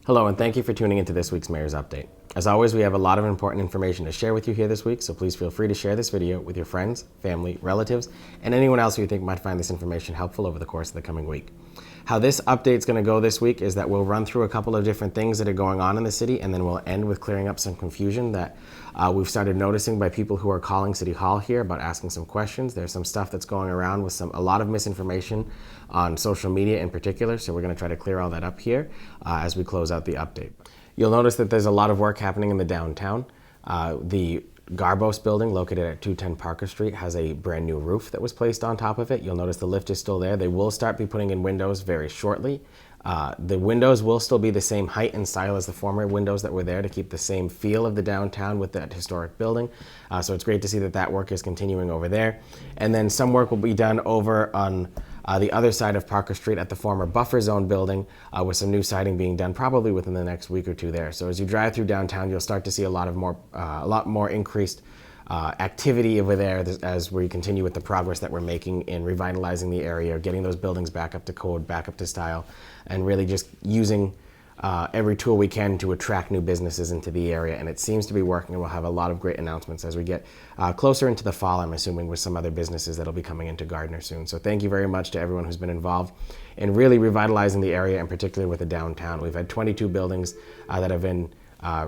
Hello, and thank you for tuning into this week's Mayor's Update. As always, we have a lot of important information to share with you here this week, so please feel free to share this video with your friends, family, relatives, and anyone else who you think might find this information helpful over the course of the coming week. How this update is going to go this week is that we'll run through a couple of different things that are going on in the city, and then we'll end with clearing up some confusion that we've started noticing by people who are calling City Hall here about asking some questions. There's some stuff that's going around with a lot of misinformation on social media in particular, so we're going to try to clear all that up here as we close out the update. You'll notice that there's a lot of work happening in the downtown. The Garbos building, located at 210 Parker Street, has a brand new roof that was placed on top of it. You'll notice the lift is still there. They will start be putting in windows very shortly. The windows will still be the same height and style as the former windows that were there to keep the same feel of the downtown with that historic building. So it's great to see that that work is continuing over there. And then some work will be done over on the other side of Parker Street at the former buffer zone building with some new siding being done probably within the next week or two there. So as you drive through downtown, you'll start to see a lot more increased activity over there as we continue with the progress that we're making in revitalizing the area, getting those buildings back up to code, back up to style, and really just using every tool we can to attract new businesses into the area. And it seems to be working, and we'll have a lot of great announcements as we get closer into the fall, I'm assuming, with some other businesses that'll be coming into Gardner soon. So thank you very much to everyone who's been involved in really revitalizing the area, and particularly with the downtown. We've had 22 buildings that have been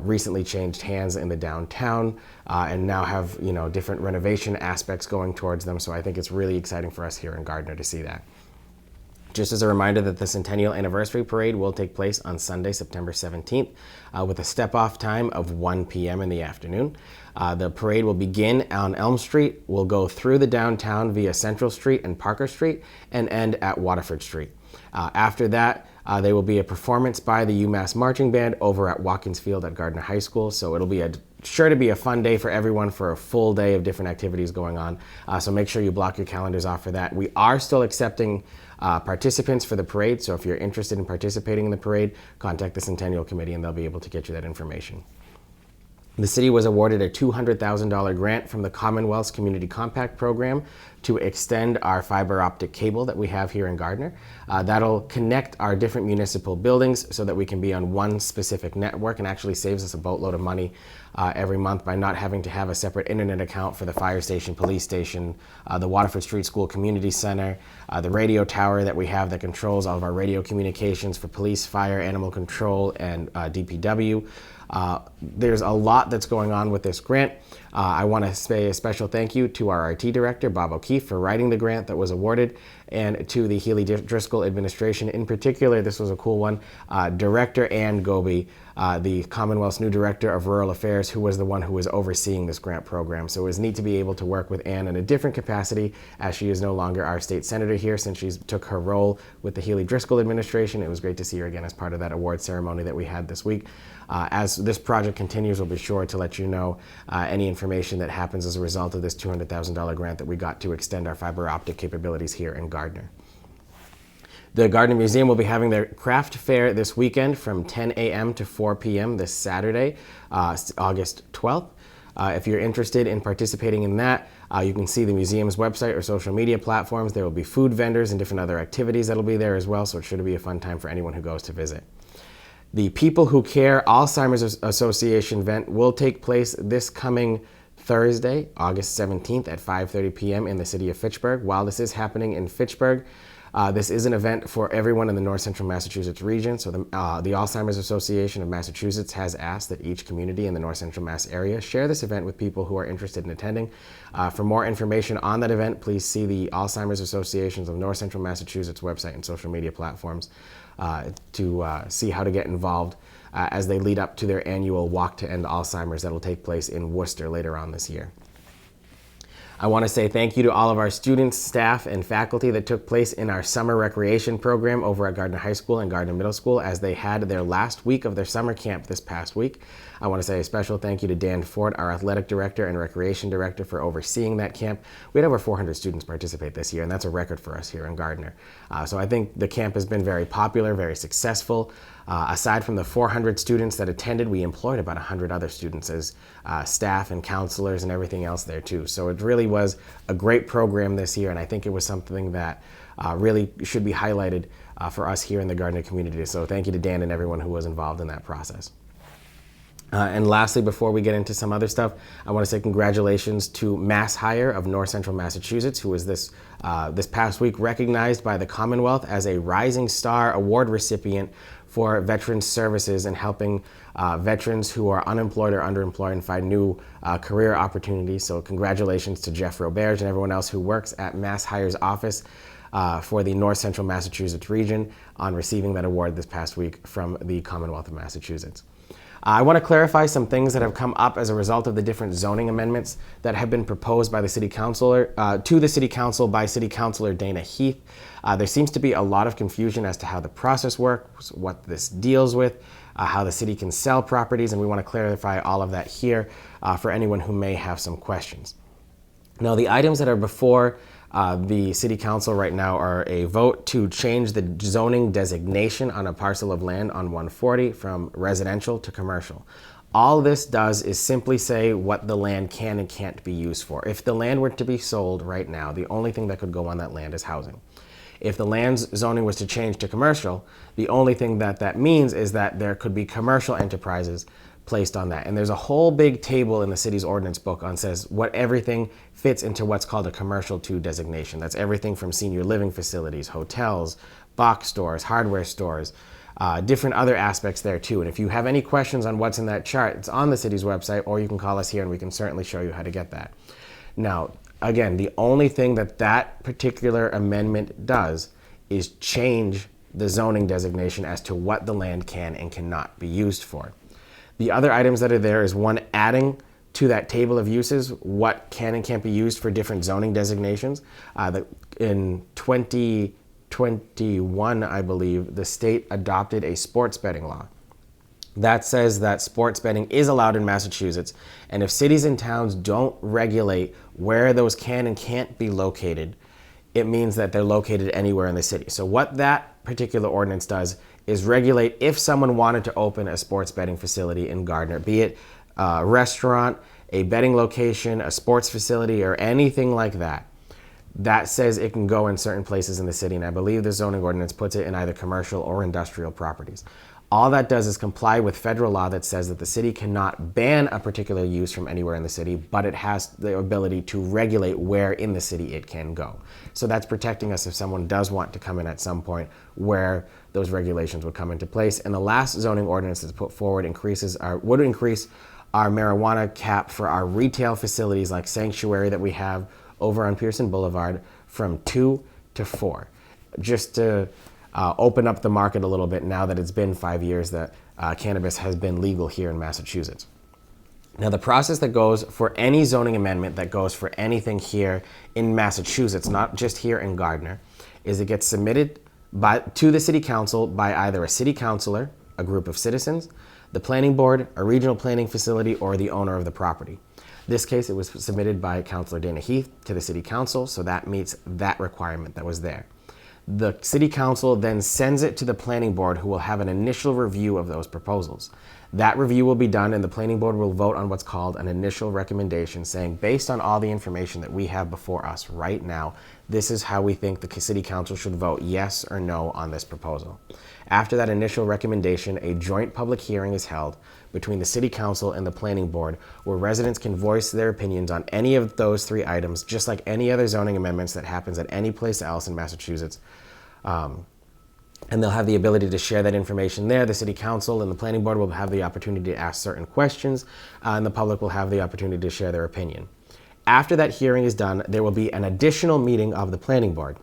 recently changed hands in the downtown and now have different renovation aspects going towards them. So I think it's really exciting for us here in Gardner to see that. Just as a reminder that the Centennial Anniversary Parade will take place on Sunday, September 17th, with a step-off time of 1 p.m. in the afternoon. The parade will begin on Elm Street, will go through the downtown via Central Street and Parker Street, and end at Waterford Street. After that, there will be a performance by the UMass Marching Band over at Watkins Field at Gardner High School. So it'll be sure to be a fun day for everyone, for a full day of different activities going on. So make sure you block your calendars off for that. We are still accepting participants for the parade. So if you're interested in participating in the parade, contact the Centennial Committee and they'll be able to get you that information. The city was awarded a $200,000 grant from the Commonwealth's Community Compact Program to extend our fiber optic cable that we have here in Gardner. That'll connect our different municipal buildings so that we can be on one specific network, and actually saves us a boatload of money every month by not having to have a separate internet account for the fire station, police station, the Waterford Street School Community Center, the radio tower that we have that controls all of our radio communications for police, fire, animal control, and DPW. There's a lot that's going on with this grant. I want to say a special thank you to our IT director, Bob O'Keefe, for writing the grant that was awarded, and to the Healy Driscoll administration. In particular, this was a cool one, Director Ann Goby, the Commonwealth's new Director of Rural Affairs, who was the one who was overseeing this grant program. So it was neat to be able to work with Ann in a different capacity, as she is no longer our state senator here since she took her role with the Healy Driscoll administration. It was great to see her again as part of that award ceremony that we had this week. As this project continues, we'll be sure to let you know any information that happens as a result of this $200,000 grant that we got to extend our fiber optic capabilities here in Gardner. The Gardner Museum will be having their craft fair this weekend from 10 a.m. to 4 p.m. this Saturday, August 12th. If you're interested in participating in that, you can see the museum's website or social media platforms. There will be food vendors and different other activities that'll be there as well, so it should be a fun time for anyone who goes to visit. The People Who Care Alzheimer's Association event will take place this coming Thursday, August 17th at 5:30 p.m. in the city of Fitchburg. While this is happening in Fitchburg, this is an event for everyone in the North Central Massachusetts region. So the Alzheimer's Association of Massachusetts has asked that each community in the North Central Mass area share this event with people who are interested in attending. For more information on that event, please see the Alzheimer's Associations of North Central Massachusetts website and social media platforms to see how to get involved as they lead up to their annual Walk to End Alzheimer's that will take place in Worcester later on this year. I want to say thank you to all of our students, staff, and faculty that took place in our summer recreation program over at Gardner High School and Gardner Middle School as they had their last week of their summer camp this past week. I want to say a special thank you to Dan Ford, our athletic director and recreation director, for overseeing that camp. We had over 400 students participate this year, and that's a record for us here in Gardner. So I think the camp has been very popular, very successful. Aside from the 400 students that attended, we employed about 100 other students as staff and counselors and everything else there too. So it really was a great program this year, and I think it was something that really should be highlighted for us here in the Gardner community. So thank you to Dan and everyone who was involved in that process. And lastly, before we get into some other stuff, I want to say congratulations to Mass Hire of North Central Massachusetts, who was this past week recognized by the Commonwealth as a Rising Star Award recipient for veterans services and helping veterans who are unemployed or underemployed and find new career opportunities. So congratulations to Jeff Roberge and everyone else who works at Mass Hire's office for the North Central Massachusetts region on receiving that award this past week from the Commonwealth of Massachusetts. I want to clarify some things that have come up as a result of the different zoning amendments that have been proposed by the City Councilor to the City Council by City Councilor Dana Heath. There seems to be a lot of confusion as to how the process works, what this deals with, how the city can sell properties, and we want to clarify all of that here for anyone who may have some questions. Now, the items that are before the City Council right now are a vote to change the zoning designation on a parcel of land on 140 from residential to commercial. All this does is simply say what the land can and can't be used for. If the land were to be sold right now, the only thing that could go on that land is housing. If the land's zoning was to change to commercial, the only thing that means is that there could be commercial enterprises placed on that. And there's a whole big table in the city's ordinance book on says what everything fits into what's called a commercial 2 designation. That's everything from senior living facilities, hotels, box stores, hardware stores, different other aspects there too. And if you have any questions on what's in that chart, it's on the city's website, or you can call us here and we can certainly show you how to get that. Now, again, the only thing that particular amendment does is change the zoning designation as to what the land can and cannot be used for. The other items that are there is one, adding to that table of uses what can and can't be used for different zoning designations. In 2021, I believe, the state adopted a sports betting law that says that sports betting is allowed in Massachusetts, and if cities and towns don't regulate where those can and can't be located, it means that they're located anywhere in the city. So what that particular ordinance does is regulate if someone wanted to open a sports betting facility in Gardner, be it a restaurant, a betting location, a sports facility, or anything like that. That says it can go in certain places in the city, and I believe the zoning ordinance puts it in either commercial or industrial properties. All that does is comply with federal law that says that the city cannot ban a particular use from anywhere in the city, but it has the ability to regulate where in the city it can go. So that's protecting us if someone does want to come in at some point where those regulations would come into place. And the last zoning ordinance that's put forward would increase our marijuana cap for our retail facilities like Sanctuary that we have over on Pearson Boulevard from 2 to 4, just to open up the market a little bit now that it's been 5 years that cannabis has been legal here in Massachusetts. Now, the process that goes for any zoning amendment that goes for anything here in Massachusetts, not just here in Gardner, is it gets submitted to the City Council by either a city councilor, a group of citizens, the planning board, a regional planning facility, or the owner of the property. This case, it was submitted by Councilor Dana Heath to the City Council, so that meets that requirement that was there. The City Council then sends it to the Planning Board, who will have an initial review of those proposals. That review will be done, and the Planning Board will vote on what's called an initial recommendation, saying, based on all the information that we have before us right now, this is how we think the City Council should vote yes or no on this proposal. After that initial recommendation, a joint public hearing is held between the City Council and the Planning Board, where residents can voice their opinions on any of those 3 items, just like any other zoning amendments that happens at any place else in Massachusetts. And they'll have the ability to share that information there. The City Council and the Planning Board will have the opportunity to ask certain questions, and the public will have the opportunity to share their opinion. After that hearing is done, there will be an additional meeting of the Planning Board.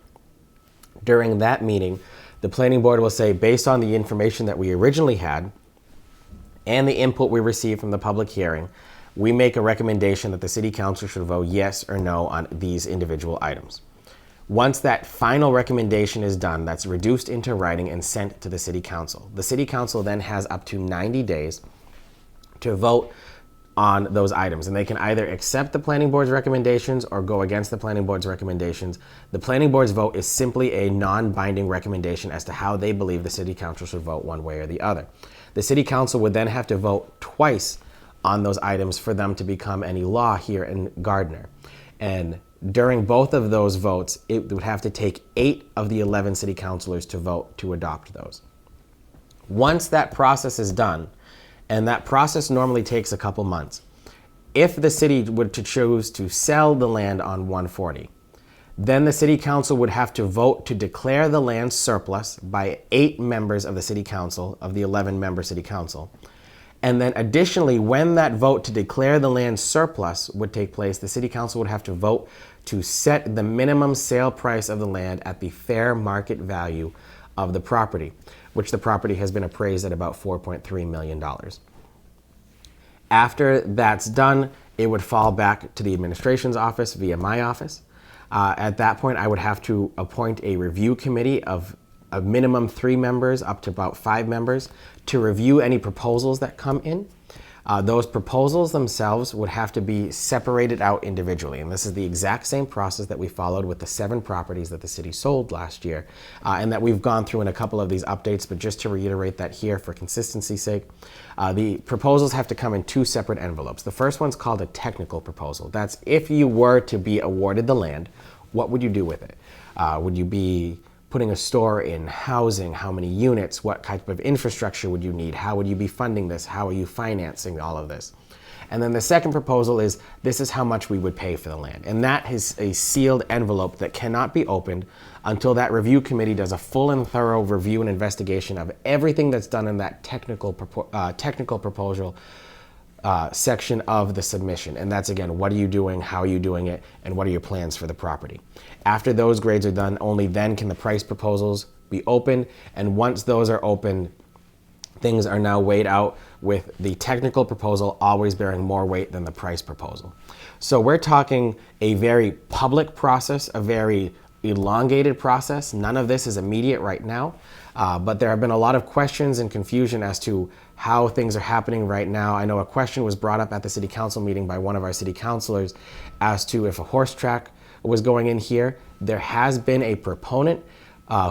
During that meeting, the Planning Board will say, based on the information that we originally had and the input we received from the public hearing, we make a recommendation that the City Council should vote yes or no on these individual items. Once that final recommendation is done, that's reduced into writing and sent to the City Council. The City Council then has up to 90 days to vote on those items, and they can either accept the planning board's recommendations or go against the planning board's recommendations. The planning board's vote is simply a non-binding recommendation as to how they believe the city council should vote one way or the other. The city council would then have to vote twice on those items for them to become any law here in Gardner. And during both of those votes, it would have to take 8 of the 11 city councilors to vote to adopt those. Once that process is done, and that process normally takes a couple months, if the city were to choose to sell the land on 140, then the city council would have to vote to declare the land surplus by 8 members of the city council, of the 11-member city council. And then additionally, when that vote to declare the land surplus would take place, the city council would have to vote to set the minimum sale price of the land at the fair market value of the property, which the property has been appraised at about $4.3 million. After that's done, it would fall back to the administration's office via my office. At that point, I would have to appoint a review committee of a minimum 3 members up to about 5 members to review any proposals that come in. Those proposals themselves would have to be separated out individually. And this is the exact same process that we followed with the 7 properties that the city sold last year, and that we've gone through in a couple of these updates, but just to reiterate that here for consistency's sake, the proposals have to come in 2 separate envelopes. The first one's called a technical proposal. That's if you were to be awarded the land, what would you do with it? Would you be putting a store in, housing, how many units, what type of infrastructure would you need, how would you be funding this, how are you financing all of this? And then the second proposal is, this is how much we would pay for the land. And that is a sealed envelope that cannot be opened until that review committee does a full and thorough review and investigation of everything that's done in that technical proposal section of the submission. And that's, again, what are you doing, how are you doing it, and what are your plans for the property. After those grades are done, only then can the price proposals be open. And once those are open, things are now weighed out with the technical proposal always bearing more weight than the price proposal. So we're talking a very public process, a very elongated process. None of this is immediate right now, but there have been a lot of questions and confusion as to how things are happening right now. I know a question was brought up at the city council meeting by one of our city councilors as to if a horse track was going in here. There has been a proponent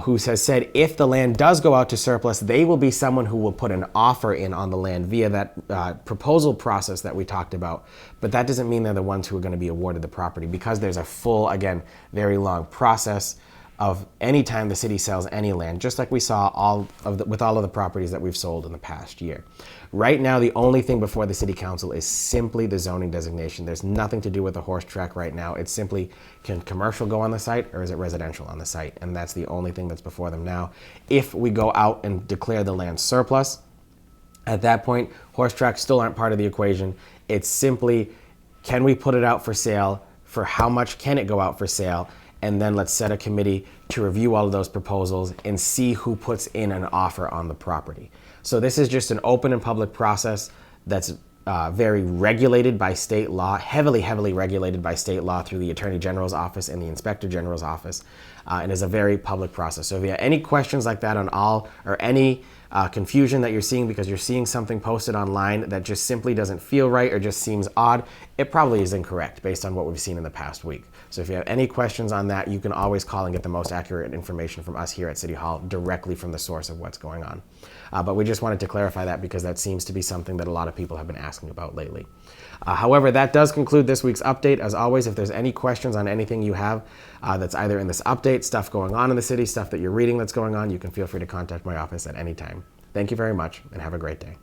who has said if the land does go out to surplus, they will be someone who will put an offer in on the land via that proposal process that we talked about. But that doesn't mean they're the ones who are going to be awarded the property, because there's a full, again, very long process of any time the city sells any land, just like we saw with all of the properties that we've sold in the past year. Right now, the only thing before the city council is simply the zoning designation. There's nothing to do with the horse track right now. It's simply, can commercial go on the site or is it residential on the site? And that's the only thing that's before them now. If we go out and declare the land surplus, at that point, horse tracks still aren't part of the equation. It's simply, can we put it out for sale? For how much can it go out for sale? And then let's set a committee to review all of those proposals and see who puts in an offer on the property. So this is just an open and public process that's very regulated by state law, heavily regulated by state law through the Attorney General's office and the Inspector General's office, and is a very public process. So if you have any questions like that on all, or any confusion that you're seeing because you're seeing something posted online that just simply doesn't feel right or just seems odd, it probably is incorrect based on what we've seen in the past week. So if you have any questions on that, you can always call and get the most accurate information from us here at City Hall directly from the source of what's going on. But we just wanted to clarify that because that seems to be something that a lot of people have been asking about lately. However, that does conclude this week's update. As always, if there's any questions on anything you have that's either in this update, stuff going on in the city, stuff that you're reading that's going on, you can feel free to contact my office at any time. Thank you very much and have a great day.